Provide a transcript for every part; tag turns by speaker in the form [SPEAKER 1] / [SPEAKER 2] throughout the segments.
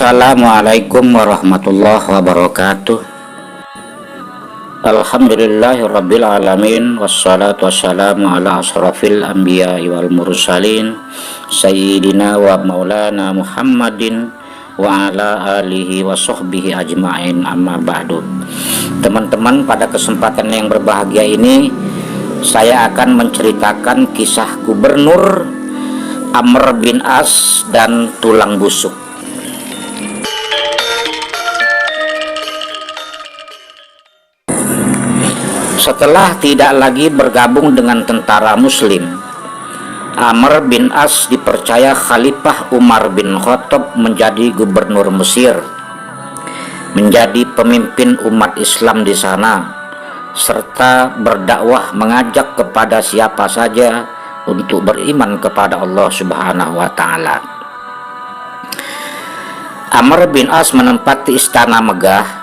[SPEAKER 1] Assalamualaikum warahmatullahi wabarakatuh. Alhamdulillahirabbil alamin, wassalatu wassalamu ala asrafil anbiya'i wal mursalin sayyidina wa maulana Muhammadin wa ala alihi wa sahbihi ajma'in, amma ba'du. Teman-teman, pada kesempatan yang berbahagia ini saya akan menceritakan kisah Gubernur Amr bin As dan tulang busuk. Setelah tidak lagi bergabung dengan tentara muslim, Amr bin As dipercaya Khalifah Umar bin Khattab menjadi gubernur Mesir, menjadi pemimpin umat Islam di sana, serta berdakwah mengajak kepada siapa saja untuk beriman kepada Allah Subhanahu wa Ta'ala. Amr bin As menempati istana megah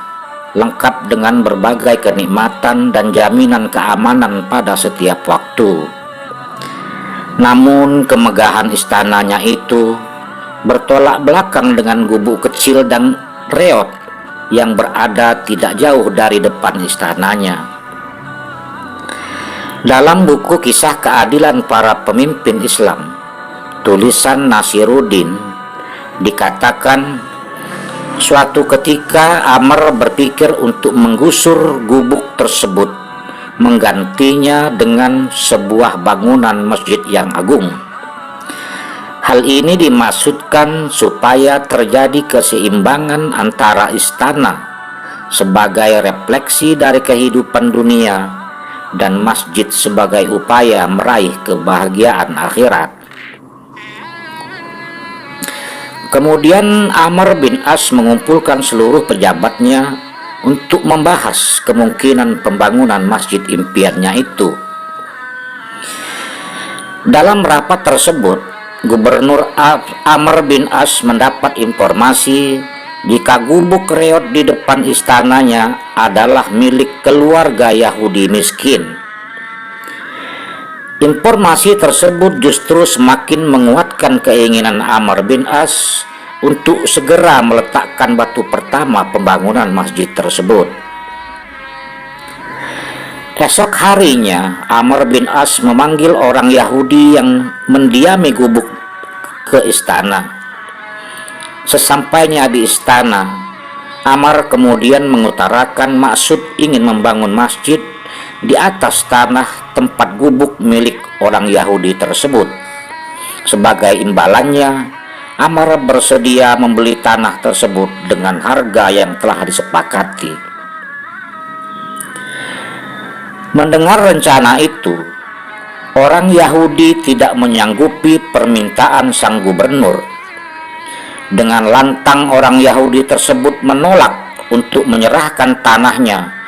[SPEAKER 1] lengkap dengan berbagai kenikmatan dan jaminan keamanan pada setiap waktu. Namun kemegahan istananya itu bertolak belakang dengan gubuk kecil dan reot yang berada tidak jauh dari depan istananya. Dalam buku Kisah Keadilan Para Pemimpin Islam, tulisan Nasiruddin, dikatakan suatu ketika Amr berpikir untuk menggusur gubuk tersebut, menggantinya dengan sebuah bangunan masjid yang agung. Hal ini dimaksudkan supaya terjadi keseimbangan antara istana sebagai refleksi dari kehidupan dunia dan masjid sebagai upaya meraih kebahagiaan akhirat. Kemudian Amr bin As mengumpulkan seluruh pejabatnya untuk membahas kemungkinan pembangunan masjid impiannya itu. Dalam rapat tersebut, Gubernur Amr bin As mendapat informasi jika gubuk reot di depan istananya adalah milik keluarga Yahudi miskin. Informasi tersebut justru semakin menguatkan keinginan Amr bin As untuk segera meletakkan batu pertama pembangunan masjid tersebut. Esok harinya, Amr bin As memanggil orang Yahudi yang mendiami gubuk ke istana. Sesampainya di istana, Amr kemudian mengutarakan maksud ingin membangun masjid di atas tanah tempat gubuk milik orang Yahudi tersebut. Sebagai imbalannya, Amr bersedia membeli tanah tersebut dengan harga yang telah disepakati. Mendengar rencana itu, orang Yahudi tidak menyanggupi permintaan sang gubernur. Dengan lantang orang Yahudi tersebut menolak untuk menyerahkan tanahnya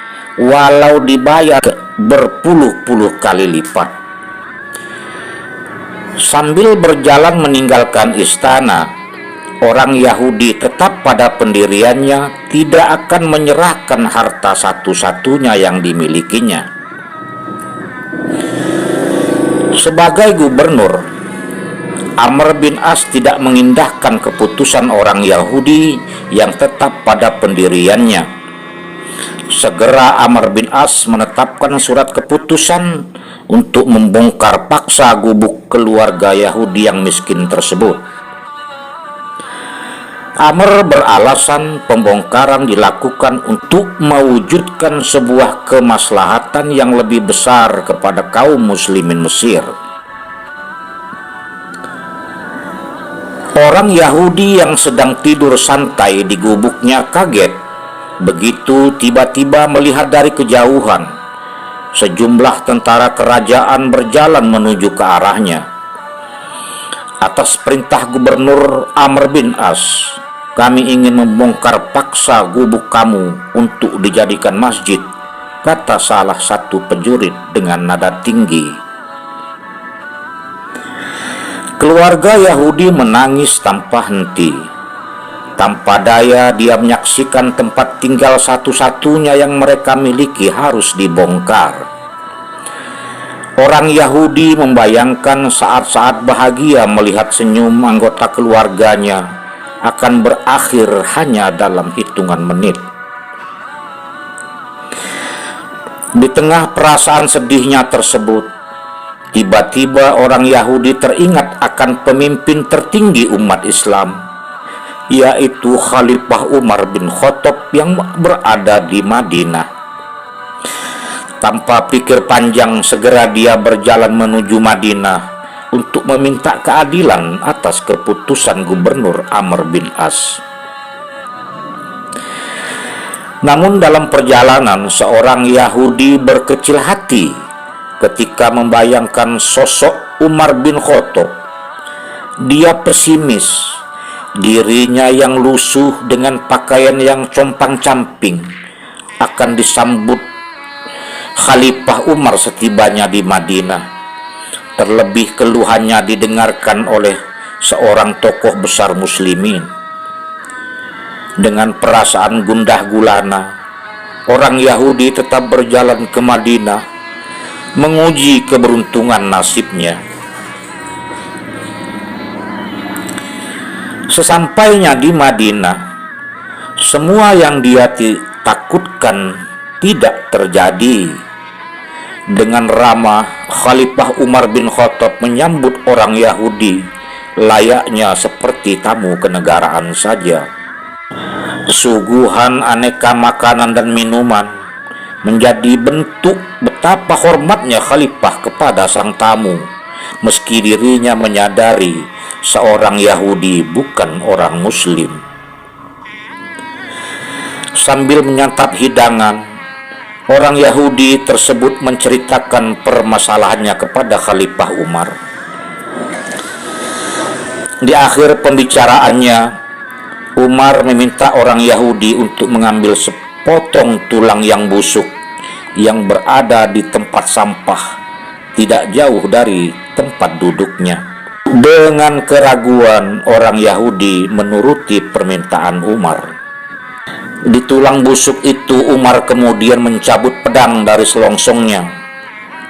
[SPEAKER 1] walau dibayar berpuluh-puluh kali lipat. Sambil berjalan meninggalkan istana, orang Yahudi tetap pada pendiriannya tidak akan menyerahkan harta satu-satunya yang dimilikinya. Sebagai gubernur, Amr bin As tidak mengindahkan keputusan orang Yahudi yang tetap pada pendiriannya. Segera Amr bin As menetapkan surat keputusan untuk membongkar paksa gubuk keluarga Yahudi yang miskin tersebut. Amr beralasan pembongkaran dilakukan untuk mewujudkan sebuah kemaslahatan yang lebih besar kepada kaum muslimin Mesir. Orang Yahudi yang sedang tidur santai di gubuknya kaget begitu tiba-tiba melihat dari kejauhan sejumlah tentara kerajaan berjalan menuju ke arahnya. Atas perintah Gubernur Amr bin As, kami ingin membongkar paksa gubuk kamu untuk dijadikan masjid, kata salah satu prajurit dengan nada tinggi. Keluarga Yahudi menangis tanpa henti. Tanpa daya dia menyaksikan tempat tinggal satu-satunya yang mereka miliki harus dibongkar. Orang Yahudi membayangkan saat-saat bahagia melihat senyum anggota keluarganya akan berakhir hanya dalam hitungan menit. Di tengah perasaan sedihnya tersebut, tiba-tiba orang Yahudi teringat akan pemimpin tertinggi umat Islam, yaitu Khalifah Umar bin Khattab yang berada di Madinah. Tanpa pikir panjang, segera dia berjalan menuju Madinah untuk meminta keadilan atas keputusan Gubernur Amr bin As. Namun dalam perjalanan, seorang Yahudi berkecil hati ketika membayangkan sosok Umar bin Khattab. Dia pesimis, dirinya yang lusuh dengan pakaian yang compang-camping akan disambut Khalifah Umar setibanya di Madinah. Terlebih keluhannya didengarkan oleh seorang tokoh besar muslimin. Dengan perasaan gundah gulana, orang Yahudi tetap berjalan ke Madinah, menguji keberuntungan nasibnya. Sesampainya di Madinah, semua yang dia takutkan tidak terjadi. Dengan ramah, Khalifah Umar bin Khattab menyambut orang Yahudi layaknya seperti tamu kenegaraan saja. Suguhan aneka makanan dan minuman menjadi bentuk betapa hormatnya Khalifah kepada sang tamu, meski dirinya menyadari seorang Yahudi bukan orang Muslim. Sambil menyantap hidangan, orang Yahudi tersebut menceritakan permasalahannya kepada Khalifah Umar. Di akhir pembicaraannya, Umar meminta orang Yahudi untuk mengambil sepotong tulang yang busuk yang berada di tempat sampah tidak jauh dari tempat duduknya. Dengan keraguan, orang Yahudi menuruti permintaan Umar. Di tulang busuk itu, Umar kemudian mencabut pedang dari selongsongnya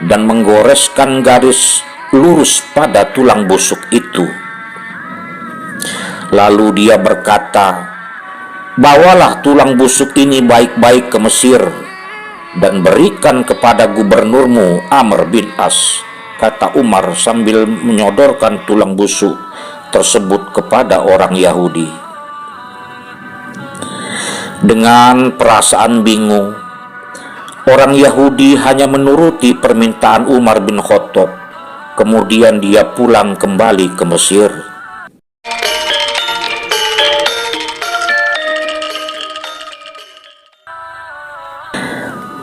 [SPEAKER 1] dan menggoreskan garis lurus pada tulang busuk itu. Lalu dia berkata, "Bawalah tulang busuk ini baik-baik ke Mesir dan berikan kepada gubernurmu Amr bin As," kata Umar sambil menyodorkan tulang busuk tersebut kepada orang Yahudi. Dengan perasaan bingung, orang Yahudi hanya menuruti permintaan Umar bin Khattab. Kemudian dia pulang kembali ke Mesir.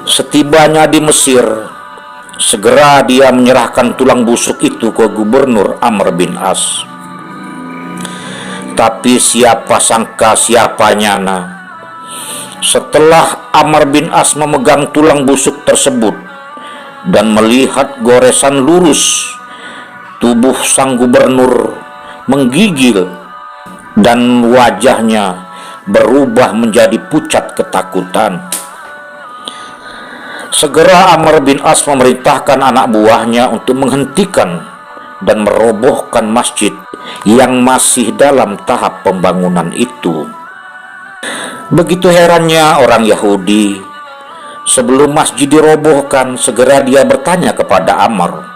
[SPEAKER 1] Setibanya di Mesir, segera dia menyerahkan tulang busuk itu ke Gubernur Amr bin As. Tapi siapa sangka siapa nyana, setelah Amr bin As memegang tulang busuk tersebut dan melihat goresan lurus, tubuh sang gubernur menggigil dan wajahnya berubah menjadi pucat ketakutan. Segera Amr bin As memerintahkan anak buahnya untuk menghentikan dan merobohkan masjid yang masih dalam tahap pembangunan itu. Begitu herannya orang Yahudi, sebelum masjid dirobohkan, segera dia bertanya kepada Amr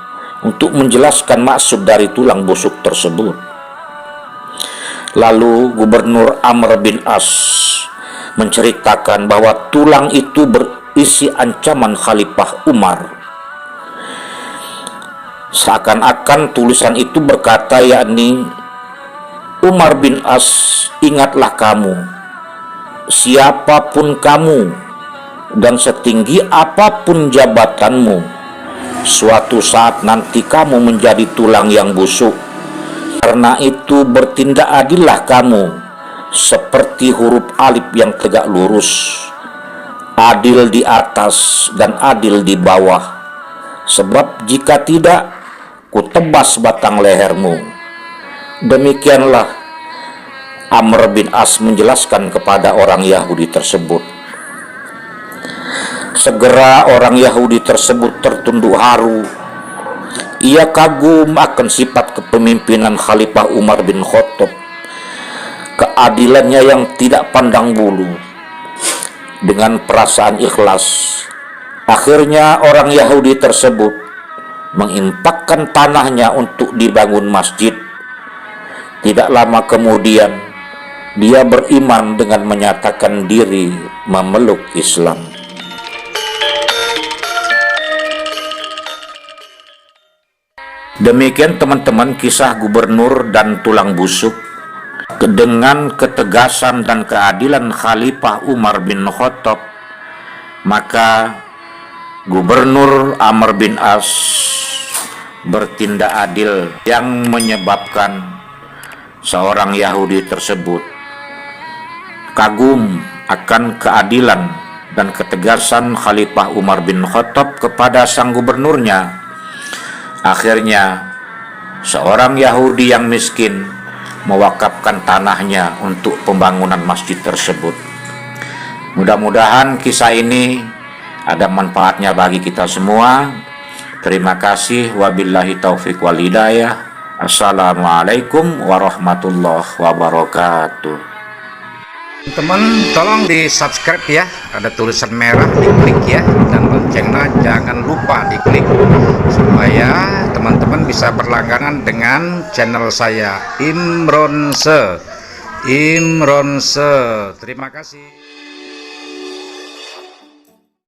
[SPEAKER 1] untuk menjelaskan maksud dari tulang busuk tersebut. Lalu Gubernur Amr bin As menceritakan bahwa tulang itu berisi ancaman Khalifah Umar. Seakan-akan tulisan itu berkata, yakni, "Umar bin As, ingatlah kamu, siapapun kamu dan setinggi apapun jabatanmu, suatu saat nanti kamu menjadi tulang yang busuk. Karena itu bertindak adillah kamu seperti huruf alif yang tegak lurus, adil di atas dan adil di bawah. Sebab jika tidak, kutebas batang lehermu." Demikianlah Amr bin As menjelaskan kepada orang Yahudi tersebut. Segera orang Yahudi tersebut tertunduk haru. Ia kagum akan sifat kepemimpinan Khalifah Umar bin Khattab. keadilannya yang tidak pandang bulu. Dengan perasaan ikhlas, akhirnya orang Yahudi tersebut menginfakkan tanahnya untuk dibangun masjid. Tidak lama kemudian, dia beriman dengan menyatakan diri memeluk Islam. Demikian teman-teman kisah gubernur dan tulang busuk. Dengan ketegasan dan keadilan Khalifah Umar bin Khattab, maka Gubernur Amr bin As bertindak adil yang menyebabkan seorang Yahudi tersebut kagum akan keadilan dan ketegasan Khalifah Umar bin Khattab kepada sang gubernurnya. Akhirnya seorang Yahudi yang miskin mewakafkan tanahnya untuk pembangunan masjid tersebut. Mudah-mudahan kisah ini ada manfaatnya bagi kita semua. Terima kasih. Wabillahi taufik wal hidayah. Assalamualaikum warahmatullahi wabarakatuh.
[SPEAKER 2] Teman, tolong di subscribe ya, ada tulisan merah, diklik ya, dan loncengnya jangan lupa diklik supaya teman-teman bisa berlangganan dengan channel saya Imronse. Terima kasih.